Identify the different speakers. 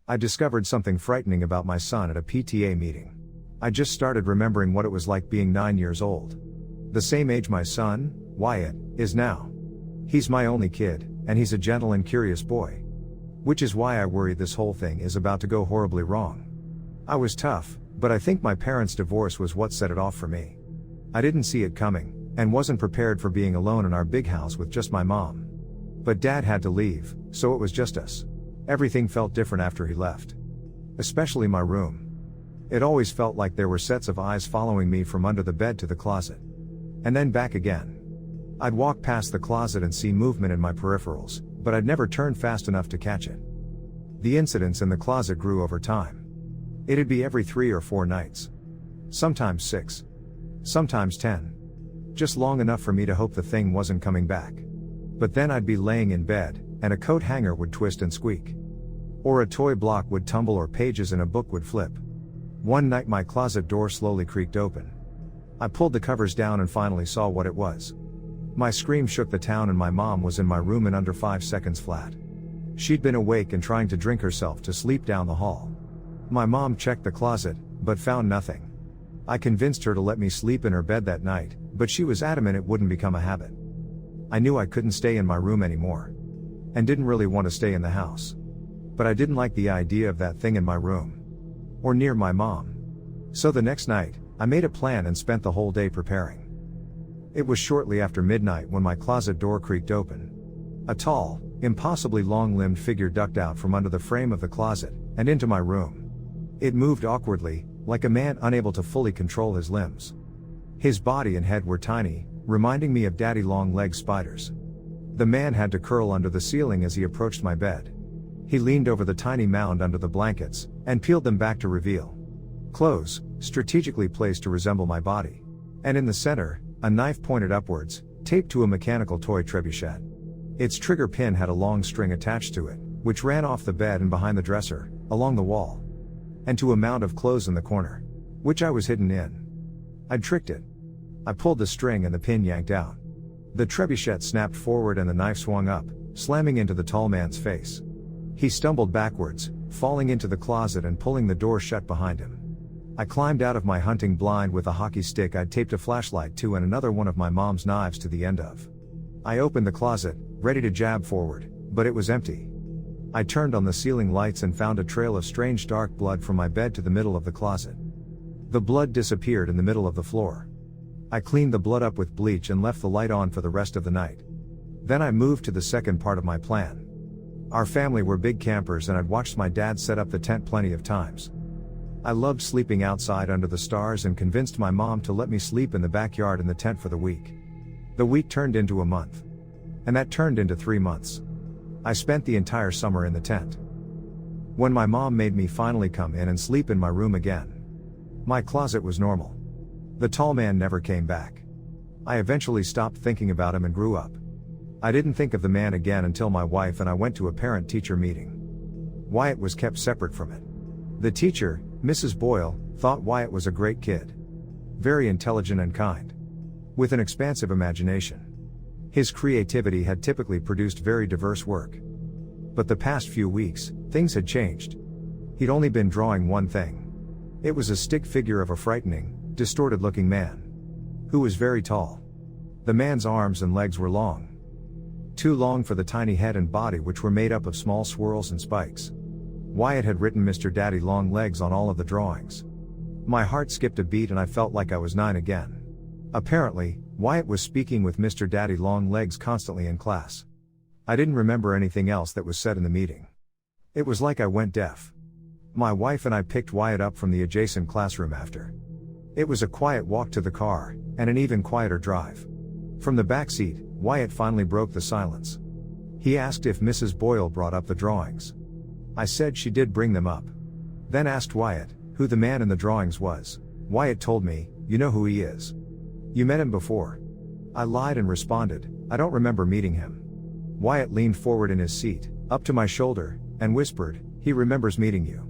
Speaker 1: I discovered something frightening about my son at a PTA meeting. I just started remembering what it was like being 9 years old. The same age my son, Wyatt, is now. He's my only kid, and he's a gentle and curious boy. Which is why I worry this whole thing is about to go horribly wrong. I was tough, but I think my parents' divorce was what set it off for me. I didn't see it coming, and wasn't prepared for being alone in our big house with just my mom. But Dad had to leave, so it was just us. Everything felt different after he left. Especially my room. It always felt like there were sets of eyes following me from under the bed to the closet. And then back again. I'd walk past the closet and see movement in my peripherals, but I'd never turn fast enough to catch it. The incidents in the closet grew over time. It'd be every 3 or 4 nights. Sometimes 6. Sometimes 10. Just long enough for me to hope the thing wasn't coming back. But then I'd be laying in bed, and a coat hanger would twist and squeak. Or a toy block would tumble or pages in a book would flip. One night my closet door slowly creaked open. I pulled the covers down and finally saw what it was. My scream shook the town and my mom was in my room in under 5 seconds flat. She'd been awake and trying to drink herself to sleep down the hall. My mom checked the closet, but found nothing. I convinced her to let me sleep in her bed that night, but she was adamant it wouldn't become a habit. I knew I couldn't stay in my room anymore. And didn't really want to stay in the house. But I didn't like the idea of that thing in my room. Or near my mom. So the next night, I made a plan and spent the whole day preparing. It was shortly after midnight when my closet door creaked open. A tall, impossibly long-limbed figure ducked out from under the frame of the closet, and into my room. It moved awkwardly, like a man unable to fully control his limbs. His body and head were tiny, reminding me of daddy long-legged spiders. The man had to curl under the ceiling as he approached my bed. He leaned over the tiny mound under the blankets, and peeled them back to reveal clothes, strategically placed to resemble my body. And in the center, a knife pointed upwards, taped to a mechanical toy trebuchet. Its trigger pin had a long string attached to it, which ran off the bed and behind the dresser, along the wall. And to a mound of clothes in the corner, which I was hidden in. I'd tricked it. I pulled the string and the pin yanked out. The trebuchet snapped forward and the knife swung up, slamming into the tall man's face. He stumbled backwards, falling into the closet and pulling the door shut behind him. I climbed out of my hunting blind with a hockey stick I'd taped a flashlight to and another one of my mom's knives to the end of. I opened the closet, ready to jab forward, but it was empty. I turned on the ceiling lights and found a trail of strange dark blood from my bed to the middle of the closet. The blood disappeared in the middle of the floor. I cleaned the blood up with bleach and left the light on for the rest of the night. Then I moved to the second part of my plan. Our family were big campers and I'd watched my dad set up the tent plenty of times. I loved sleeping outside under the stars and convinced my mom to let me sleep in the backyard in the tent for the week. The week turned into a month. And that turned into 3 months. I spent the entire summer in the tent. When my mom made me finally come in and sleep in my room again, my closet was normal. The tall man never came back. I eventually stopped thinking about him and grew up. I didn't think of the man again until my wife and I went to a parent-teacher meeting. Wyatt was kept separate from it. The teacher, Mrs. Boyle, thought Wyatt was a great kid. Very intelligent and kind. With an expansive imagination. His creativity had typically produced very diverse work. But the past few weeks, things had changed. He'd only been drawing one thing. It was a stick figure of a frightening, distorted-looking man. Who was very tall. The man's arms and legs were long. Too long for the tiny head and body which were made up of small swirls and spikes. Wyatt had written Mr. Daddy Long Legs on all of the drawings. My heart skipped a beat and I felt like I was 9 again. Apparently, Wyatt was speaking with Mr. Daddy Long Legs constantly in class. I didn't remember anything else that was said in the meeting. It was like I went deaf. My wife and I picked Wyatt up from the adjacent classroom after. It was a quiet walk to the car, and an even quieter drive. From the back seat, Wyatt finally broke the silence. He asked if Mrs. Boyle brought up the drawings. I said she did bring them up. Then asked Wyatt who the man in the drawings was. Wyatt told me, "You know who he is. You met him before." I lied and responded, "I don't remember meeting him." Wyatt leaned forward in his seat, up to my shoulder, and whispered, "He remembers meeting you."